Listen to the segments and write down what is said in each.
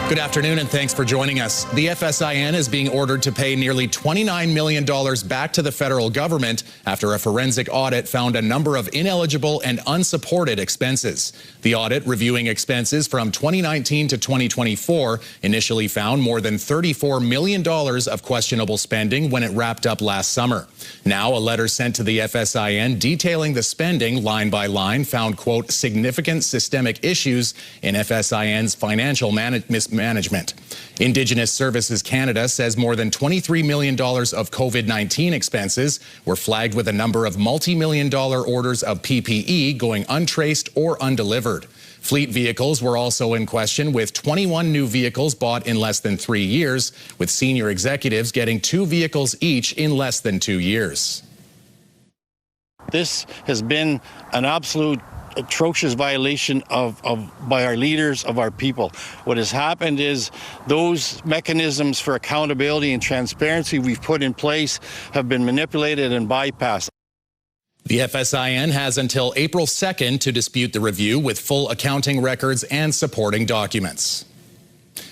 Good afternoon and thanks for joining us. The FSIN is being ordered to pay nearly $29 million back to the federal government after a forensic audit found a number of ineligible and unsupported expenses. The audit, reviewing expenses from 2019 to 2024, initially found more than $34 million of questionable spending when it wrapped up last summer. Now, a letter sent to the FSIN detailing the spending line by line found, quote, significant systemic issues in FSIN's financial management. Indigenous Services Canada says more than $23 million of COVID-19 expenses were flagged with a number of multi-million-dollar orders of PPE going untraced or undelivered. Fleet vehicles were also in question, with 21 new vehicles bought in less than 3 years, with senior executives getting 2 vehicles each in less than 2 years. This has been an absolute atrocious violation by our leaders, of our people. What has happened is those mechanisms for accountability and transparency we've put in place have been manipulated and bypassed. The FSIN has until April 2nd to dispute the review with full accounting records and supporting documents.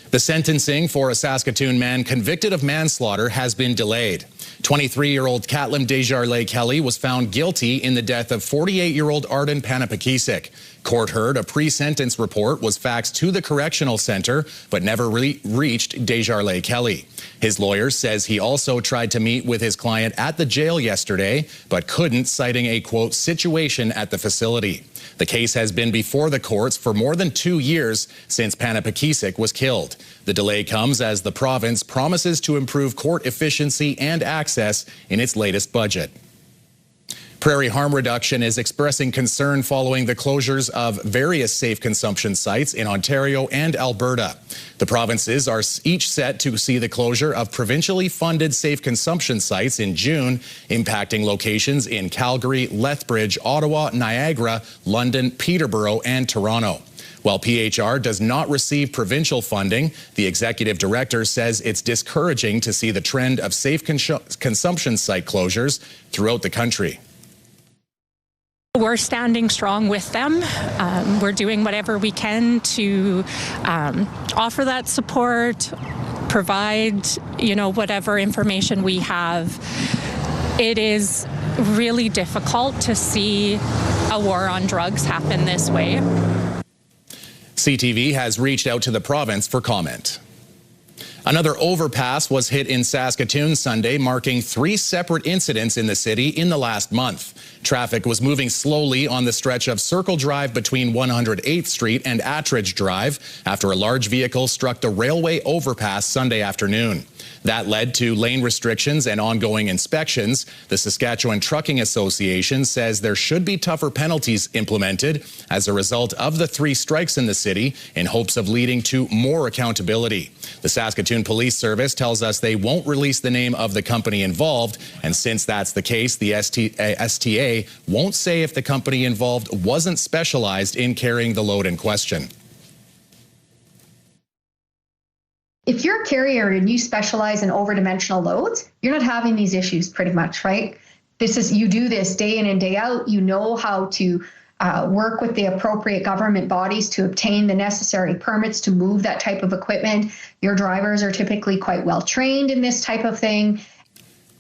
The sentencing for a Saskatoon man convicted of manslaughter has been delayed. 23-year-old Catlin Desjardins Kelly was found guilty in the death of 48-year-old Arden Panapakisik. Court heard a pre-sentence report was faxed to the correctional center but never reached Desjardins Kelly. His lawyer says he also tried to meet with his client at the jail yesterday but couldn't, citing a, quote, situation at the facility. The case has been before the courts for more than 2 years since Panapakisik was killed. The delay comes as the province promises to improve court efficiency and access in its latest budget. Prairie Harm Reduction is expressing concern following the closures of various safe consumption sites in Ontario and Alberta. The provinces are each set to see the closure of provincially funded safe consumption sites in June, impacting locations in Calgary, Lethbridge, Ottawa, Niagara, London, Peterborough, and Toronto. While PHR does not receive provincial funding, the executive director says it's discouraging to see the trend of safe consumption site closures throughout the country. We're standing strong with them. We're doing whatever we can to offer that support, provide, whatever information we have. It is really difficult to see a war on drugs happen this way. CTV has reached out to the province for comment. Another overpass was hit in Saskatoon Sunday, marking 3 separate incidents in the city in the last month. Traffic was moving slowly on the stretch of Circle Drive between 108th Street and Attridge Drive after a large vehicle struck the railway overpass Sunday afternoon. That led to lane restrictions and ongoing inspections. The Saskatchewan Trucking Association says there should be tougher penalties implemented as a result of the 3 strikes in the city, in hopes of leading to more accountability. The Saskatoon Police Service tells us they won't release the name of the company involved, and since that's the case, the STA won't say if the company involved wasn't specialized in carrying the load in question. If you're a carrier and you specialize in overdimensional loads, you're not having these issues pretty much, right? You do this day in and day out. You know how to work with the appropriate government bodies to obtain the necessary permits to move that type of equipment. Your drivers are typically quite well trained in this type of thing.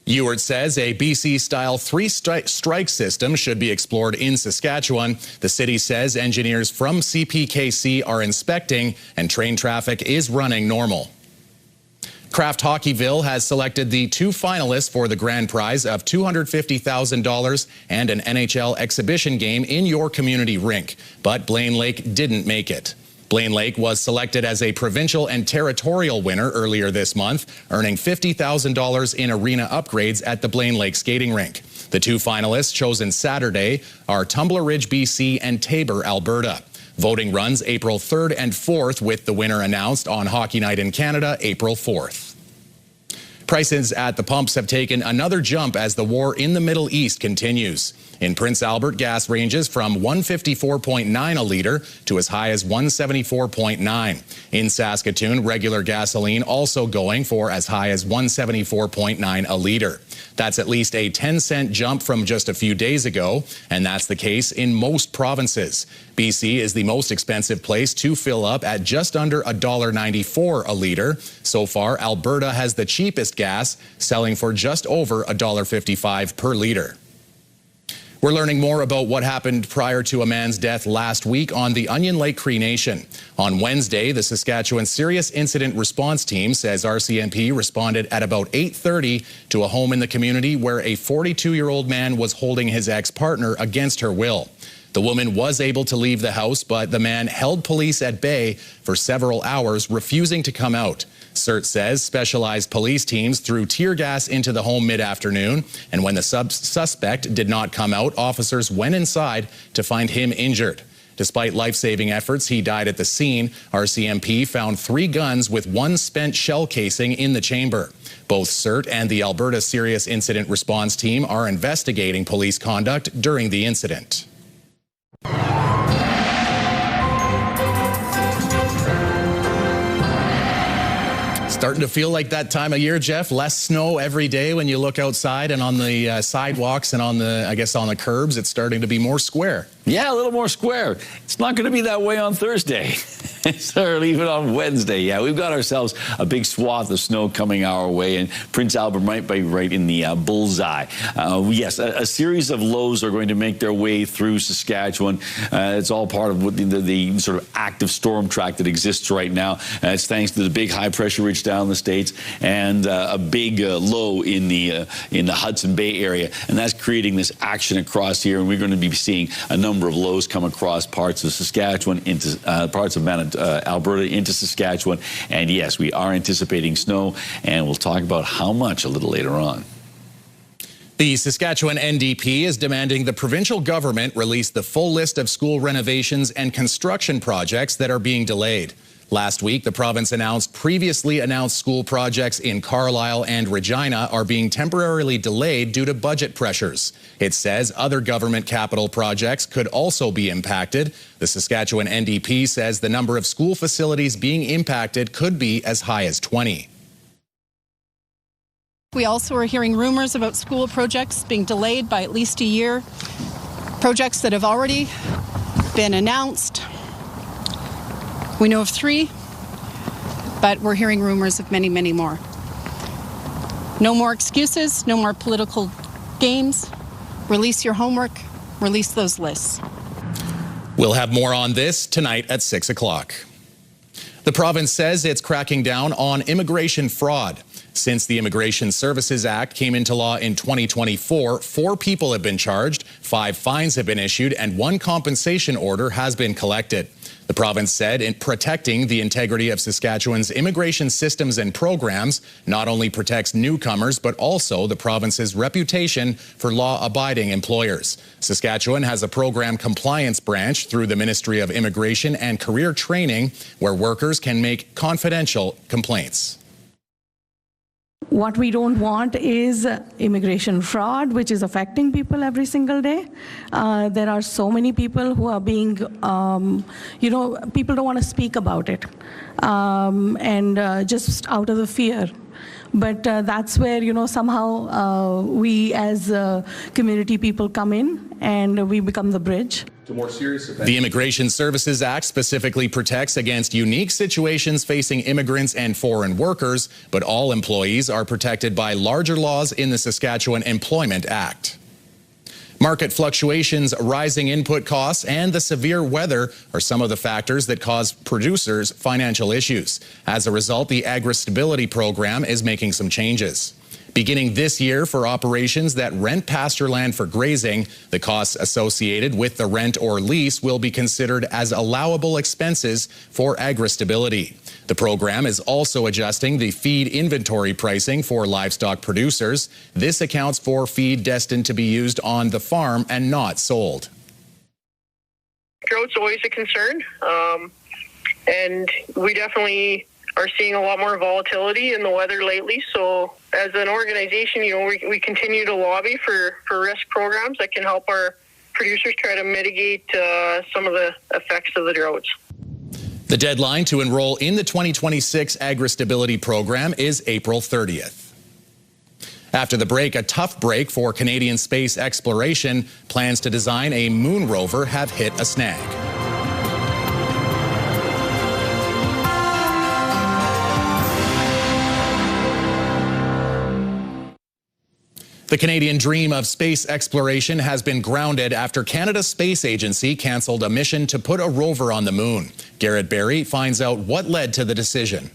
Ewart says a BC-style 3-strike system should be explored in Saskatchewan. The city says engineers from CPKC are inspecting and train traffic is running normal. Kraft Hockeyville has selected the 2 finalists for the grand prize of $250,000 and an NHL exhibition game in your community rink, but Blaine Lake didn't make it. Blaine Lake was selected as a provincial and territorial winner earlier this month, earning $50,000 in arena upgrades at the Blaine Lake skating rink. The 2 finalists chosen Saturday are Tumbler Ridge, BC and Tabor, Alberta. Voting runs April 3rd and 4th, with the winner announced on Hockey Night in Canada, April 4th. Prices at the pumps have taken another jump as the war in the Middle East continues. In Prince Albert, gas ranges from $154.9 a litre to as high as $174.9. In Saskatoon, regular gasoline also going for as high as $174.9 a litre. That's at least a 10-cent jump from just a few days ago, and that's the case in most provinces. BC is the most expensive place to fill up at just under $1.94 a litre. So far, Alberta has the cheapest gas, selling for just over $1.55 per litre. We're learning more about what happened prior to a man's death last week on the Onion Lake Cree Nation. On Wednesday, the Saskatchewan Serious Incident Response Team says RCMP responded at about 8:30 to a home in the community where a 42-year-old man was holding his ex-partner against her will. The woman was able to leave the house, but the man held police at bay for several hours, refusing to come out. CERT says specialized police teams threw tear gas into the home mid-afternoon, and when the suspect did not come out, officers went inside to find him injured. Despite life-saving efforts, he died at the scene. RCMP found 3 guns with 1 spent shell casing in the chamber. Both CERT and the Alberta Serious Incident Response Team are investigating police conduct during the incident. Starting to feel like that time of year, Jeff. Less snow every day when you look outside, and on the sidewalks and on the, I guess, on the curbs, it's starting to be more square. Yeah, a little more square. It's not going to be that way on Thursday. Or even on Wednesday. Yeah, we've got ourselves a big swath of snow coming our way, and Prince Albert might be right in the bullseye. Yes, a series of lows are going to make their way through Saskatchewan. It's all part of what the sort of active storm track that exists right now. It's thanks to the big high-pressure ridge down the States and a big low in the Hudson Bay area, and that's creating this action across here, and we're going to be seeing a number of lows come across parts of Saskatchewan into parts of Alberta into Saskatchewan. And yes, we are anticipating snow, and we'll talk about how much a little later on. The Saskatchewan NDP is demanding the provincial government release the full list of school renovations and construction projects that are being delayed. Last week, the province announced previously announced school projects in Carlisle and Regina are being temporarily delayed due to budget pressures. It says other government capital projects could also be impacted. The Saskatchewan NDP says the number of school facilities being impacted could be as high as 20. We also are hearing rumors about school projects being delayed by at least a year. Projects that have already been announced. We know of 3, but we're hearing rumors of many, many more. No more excuses, no more political games. Release your homework, release those lists. We'll have more on this tonight at 6 o'clock. The province says it's cracking down on immigration fraud. Since the Immigration Services Act came into law in 2024, 4 people have been charged, 5 fines have been issued, and 1 compensation order has been collected. The province said in protecting the integrity of Saskatchewan's immigration systems and programs not only protects newcomers, but also the province's reputation for law-abiding employers. Saskatchewan has a program compliance branch through the Ministry of Immigration and Career Training where workers can make confidential complaints. What we don't want is immigration fraud, which is affecting people every single day. There are so many people who are being, people don't want to speak about it, and just out of the fear. But that's where, somehow we as community people come in and we become the bridge. The Immigration Services Act specifically protects against unique situations facing immigrants and foreign workers, but all employees are protected by larger laws in the Saskatchewan Employment Act. Market fluctuations, rising input costs, and the severe weather are some of the factors that cause producers financial issues. As a result, the Agri-Stability Program is making some changes. Beginning this year, for operations that rent pasture land for grazing, the costs associated with the rent or lease will be considered as allowable expenses for agri-stability. The program is also adjusting the feed inventory pricing for livestock producers. This accounts for feed destined to be used on the farm and not sold. Drought's always a concern, and we definitely are seeing a lot more volatility in the weather lately. So as an organization, we continue to lobby for risk programs that can help our producers try to mitigate some of the effects of the droughts. The deadline to enroll in the 2026 Agri-Stability Program is April 30th. After the break, a tough break for Canadian space exploration. Plans to design a moon rover have hit a snag. The Canadian dream of space exploration has been grounded after Canada's space agency cancelled a mission to put a rover on the moon. Garrett Barry finds out what led to the decision.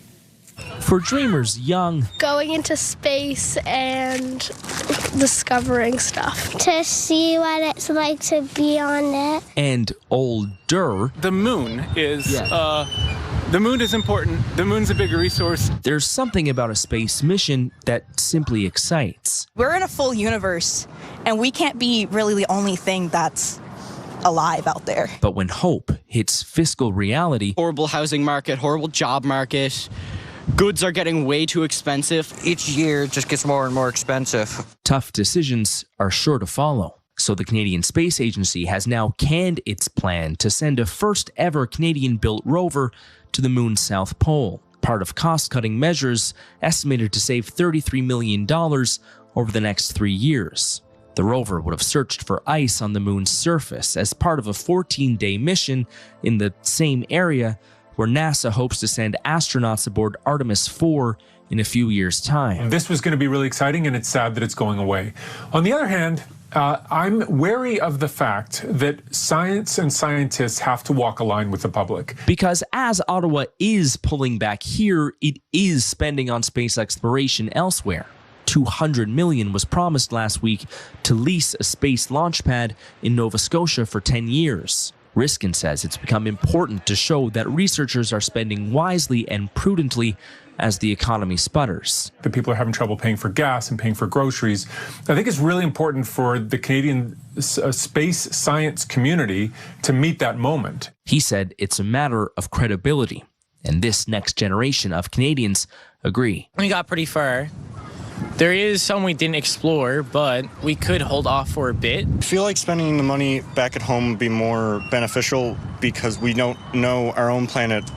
For dreamers young, going into space and discovering stuff. To see what it's like to be on it. And older, the moon is the moon is important. The moon's a big resource. There's something about a space mission that simply excites. We're in a full universe, and we can't be really the only thing that's alive out there. But when hope hits fiscal reality, horrible housing market, horrible job market, goods are getting way too expensive. Each year it just gets more and more expensive. Tough decisions are sure to follow. So the Canadian Space Agency has now canned its plan to send a first ever Canadian-built rover to the moon's south pole, part of cost-cutting measures estimated to save $33 million over the next 3 years. The rover would have searched for ice on the moon's surface as part of a 14-day mission in the same area where NASA hopes to send astronauts aboard Artemis 4 in a few years' time. This was going to be really exciting, and it's sad that it's going away. On the other hand, I'm wary of the fact that science and scientists have to walk a line with the public. Because as Ottawa is pulling back here, it is spending on space exploration elsewhere. $200 million was promised last week to lease a space launch pad in Nova Scotia for 10 years. Riskin says it's become important to show that researchers are spending wisely and prudently as the economy sputters. The people are having trouble paying for gas and paying for groceries. I think it's really important for the Canadian space science community to meet that moment. He said it's a matter of credibility, and this next generation of Canadians agree. We got pretty far. There is some we didn't explore, but we could hold off for a bit. I feel like spending the money back at home would be more beneficial because we don't know our own planet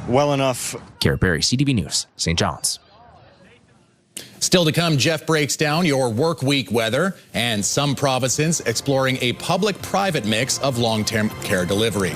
well enough. Garrett Barry, CTV News, St. John's. Still to come, Jeff breaks down your work week weather and some provinces exploring a public-private mix of long-term care delivery.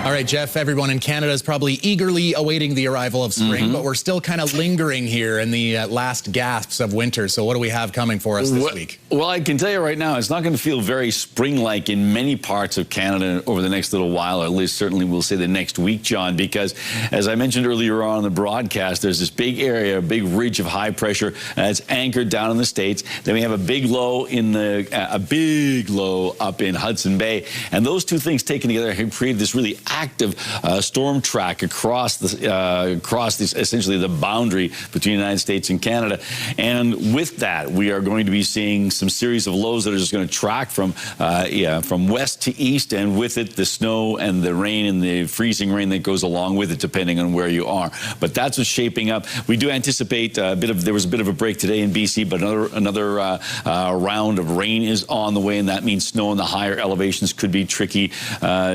All right, Jeff, everyone in Canada is probably eagerly awaiting the arrival of spring, but we're still kind of lingering here in the last gasps of winter. So what do we have coming for us this week? Well, I can tell you right now, it's not going to feel very spring-like in many parts of Canada over the next little while, or at least certainly we'll say the next week, John, because as I mentioned earlier on the broadcast, there's this big area, a big ridge of high pressure that's anchored down in the States. Then we have a big low in up in Hudson Bay. And those two things taken together have created this really active storm track across this, essentially the boundary between the United States and Canada. And with that, we are going to be seeing some series of lows that are just going to track from west to east, and with it, the snow and the rain and the freezing rain that goes along with it, depending on where you are. But that's what's shaping up. We do anticipate there was a bit of a break today in BC, but another round of rain is on the way, and that means snow in the higher elevations could be tricky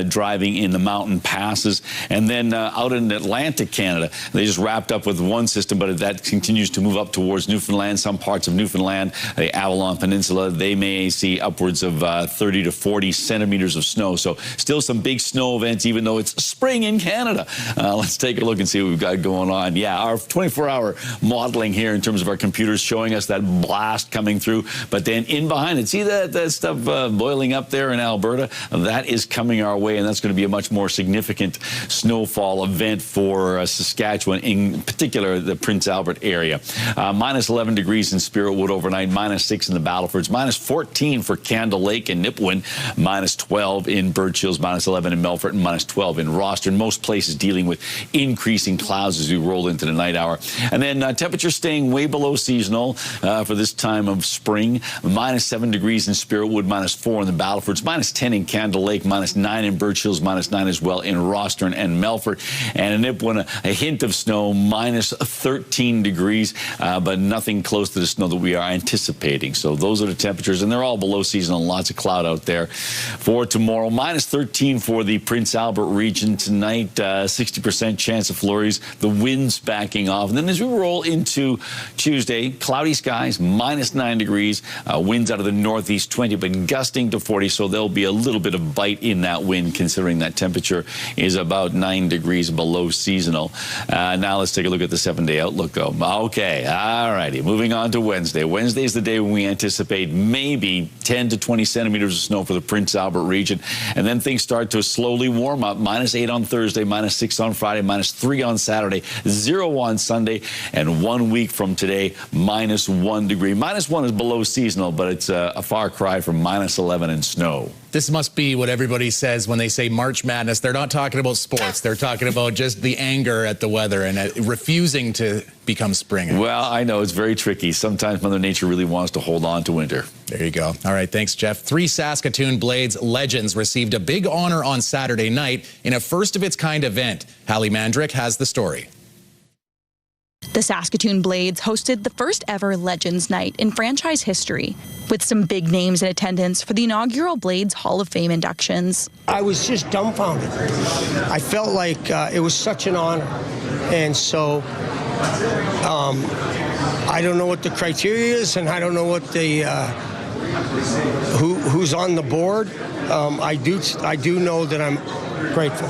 driving in the mountain passes. And then out in Atlantic Canada, they just wrapped up with one system, but that continues to move up towards Newfoundland. Some parts of Newfoundland, the Avalon Peninsula, they may see upwards of 30 to 40 centimeters of snow. So still some big snow events, even though it's spring in Canada. Let's take a look and see what we've got going on. Yeah, our 24-hour modeling here in terms of our computers showing us that blast coming through. But then in behind it, see that stuff boiling up there in Alberta? That is coming our way, and that's going to be a much more significant snowfall event for Saskatchewan, in particular the Prince Albert area. Minus 11 degrees in Spiritwood overnight, minus 6 in the Battlefords, minus 14 for Candle Lake and Nipawin, minus 12 in Birch Hills, minus 11 in Melfort, and minus 12 in Rosthern. Most places dealing with increasing clouds as we roll into the night hour. And then temperatures staying way below seasonal for this time of spring. Minus 7 degrees in Spiritwood, minus 4 in the Battlefords, minus 10 in Candle Lake, minus 9 in Birch Hills, minus 9 as well well in Rostron and Melfort. And in Nipawin, a hint of snow, minus 13 degrees, but nothing close to the snow that we are anticipating. So those are the temperatures, and they're all below seasonal. Lots of cloud out there for tomorrow. Minus 13 for the Prince Albert region tonight. 60% chance of flurries. The wind's backing off. And then as we roll into Tuesday, cloudy skies, minus 9 degrees. Winds out of the northeast 20, but gusting to 40. So there'll be a little bit of bite in that wind, considering that temperature is about 9 degrees below seasonal. Now let's take a look at the 7-day outlook, though. Okay, all righty. Moving on to Wednesday. Wednesday is the day when we anticipate maybe 10 to 20 centimeters of snow for the Prince Albert region. And then things start to slowly warm up. Minus 8 on Thursday, minus 6 on Friday, minus 3 on Saturday, 0 on Sunday, and 1 week from today, minus 1 degree. Minus 1 is below seasonal, but it's a far cry from minus 11 and snow. This must be what everybody says when they say March Madness. They're not talking about sports. They're talking about just the anger at the weather and refusing to become spring. Well, I know it's very tricky. Sometimes Mother Nature really wants to hold on to winter. There you go. All right, thanks, Jeff. 3 Saskatoon Blades legends received a big honor on Saturday night in a first-of-its-kind event. Hallie Mandrick has the story. The Saskatoon Blades hosted the first ever Legends Night in franchise history, with some big names in attendance for the inaugural Blades Hall of Fame inductions. I was just dumbfounded. I felt like it was such an honor. And so I don't know what the criteria is, and I don't know what the who's on the board. I do know that I'm grateful.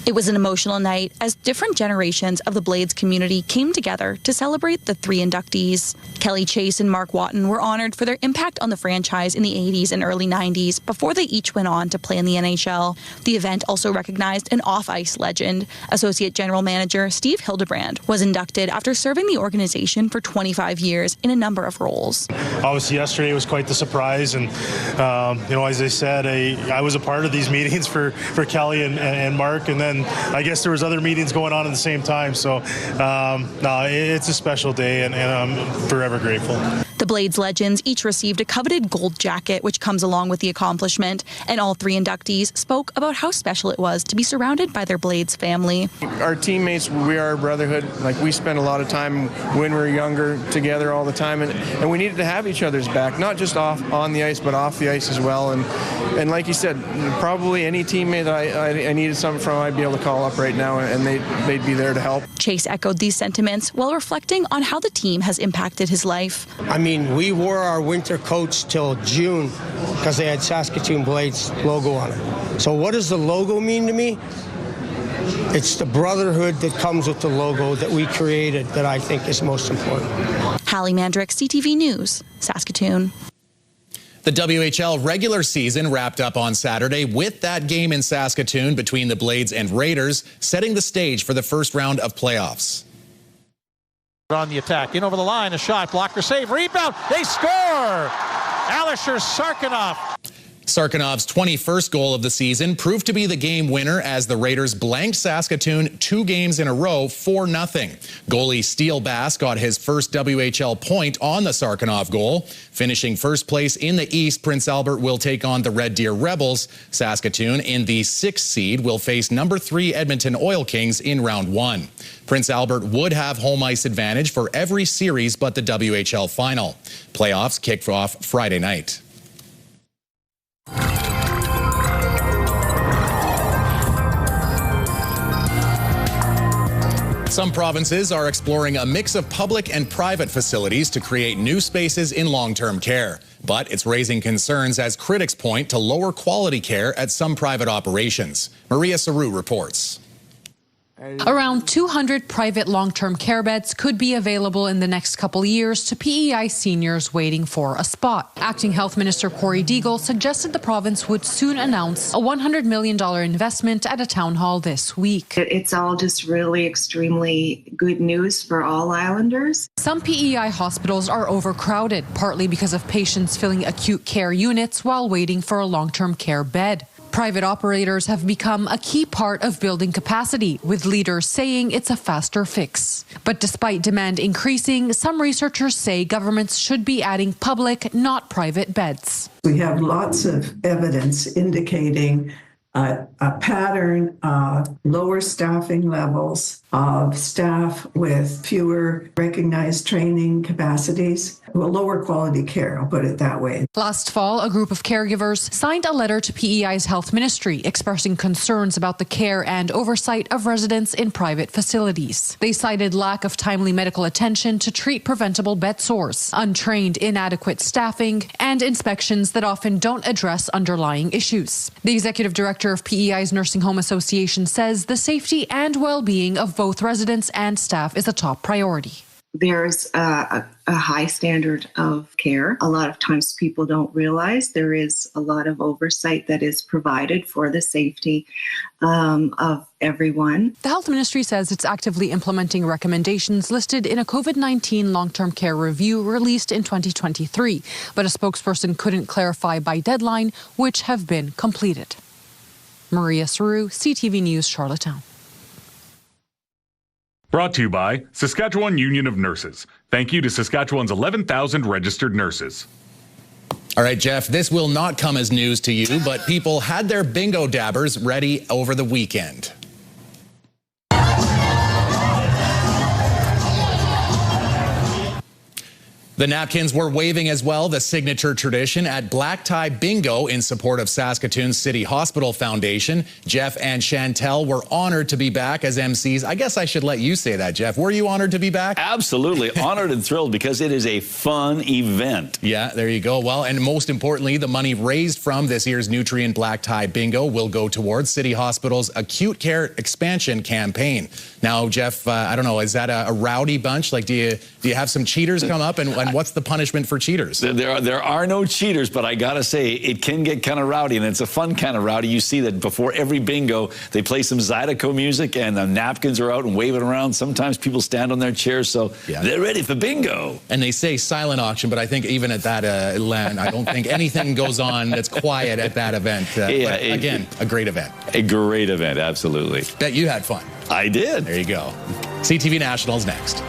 It was an emotional night as different generations of the Blades community came together to celebrate the 3 inductees. Kelly Chase and Mark Watton were honored for their impact on the franchise in the 80s and early 90s before they each went on to play in the NHL. The event also recognized an off-ice legend. Associate General Manager Steve Hildebrand was inducted after serving the organization for 25 years in a number of roles. Obviously, yesterday was quite the surprise, and as I said, I was a part of these meetings for Kelly and Mark, and then I guess there was other meetings going on at the same time. So, no, it's a special day, and I'm forever grateful. The Blades legends each received a coveted gold jacket, which comes along with the accomplishment, and all 3 inductees spoke about how special it was to be surrounded by their Blades family. Our teammates, we are a brotherhood. Like, we spend a lot of time when we were younger together all the time, and we needed to have each other's back, not just on the ice, but off the ice as well. And like you said, probably any teammate that I needed something from, I'd be able to call up right now, and they'd be there to help. Chase echoed these sentiments while reflecting on how the team has impacted his life. I mean, we wore our winter coats till June because they had Saskatoon Blades logo on it. So what does the logo mean to me? It's the brotherhood that comes with the logo that we created that I think is most important. Hallie Mandrick, CTV News, Saskatoon. The WHL regular season wrapped up on Saturday with that game in Saskatoon between the Blades and Raiders, setting the stage for the first round of playoffs. On the attack, in over the line, a shot, blocker save, rebound, they score! Alisher Sarkanoff. Sarkanov's 21st goal of the season proved to be the game winner as the Raiders blanked Saskatoon 2 games in a row, 4-0. Goalie Steele Bass got his first WHL point on the Sarkanov goal. Finishing first place in the East, Prince Albert will take on the Red Deer Rebels. Saskatoon, in the 6th seed, will face number 3 Edmonton Oil Kings in round 1. Prince Albert would have home ice advantage for every series but the WHL final. Playoffs kick off Friday night. Some provinces are exploring a mix of public and private facilities to create new spaces in long-term care. But it's raising concerns as critics point to lower quality care at some private operations. Maria Saru reports. Around 200 private long-term care beds could be available in the next couple years to PEI seniors waiting for a spot. Acting Health Minister Corey Deagle suggested the province would soon announce a $100 million investment at a town hall this week. It's all just really extremely good news for all islanders. Some PEI hospitals are overcrowded, partly because of patients filling acute care units while waiting for a long-term care bed. Private operators have become a key part of building capacity, with leaders saying it's a faster fix. But despite demand increasing, some researchers say governments should be adding public, not private beds. We have lots of evidence indicating a pattern of lower staffing levels, of staff with fewer recognized training capacities, well, lower quality care, I'll put it that way. Last fall, a group of caregivers signed a letter to PEI's health ministry expressing concerns about the care and oversight of residents in private facilities. They cited lack of timely medical attention to treat preventable bed sores, untrained, inadequate staffing, and inspections that often don't address underlying issues. The executive director of PEI's Nursing Home Association says the safety and well-being of both residents and staff is a top priority. There's a high standard of care. A lot of times people don't realize there is a lot of oversight that is provided for the safety of everyone. The health ministry says it's actively implementing recommendations listed in a COVID-19 long-term care review released in 2023, but a spokesperson couldn't clarify by deadline which have been completed. Maria Saru, CTV News, Charlottetown. Brought to you by Saskatchewan Union of Nurses. Thank you to Saskatchewan's 11,000 registered nurses. All right, Jeff, this will not come as news to you, but people had their bingo dabbers ready over the weekend. The napkins were waving as well, the signature tradition at Black Tie Bingo in support of Saskatoon City Hospital Foundation. Jeff and Chantel were honored to be back as MCs. I guess I should let you say that, Jeff. Were you honored to be back? Absolutely. Honored and thrilled because it is a fun event. Yeah, there you go. Well, and most importantly, the money raised from this year's Nutrient Black Tie Bingo will go towards City Hospital's acute care expansion campaign. Now, Jeff, I don't know, is that a rowdy bunch? Like, do you have some cheaters come up, and what's the punishment for cheaters? There are no cheaters, but I gotta say, it can get kind of rowdy, and it's a fun kind of rowdy. You see that before every bingo, they play some Zydeco music, and the napkins are out and waving around. Sometimes people stand on their chairs, so they're ready for bingo. And they say silent auction, but I think even at that land, I don't think anything goes on that's quiet at that event. Again, a great event. A great event, absolutely. Bet you had fun. I did. There you go. CTV Nationals next.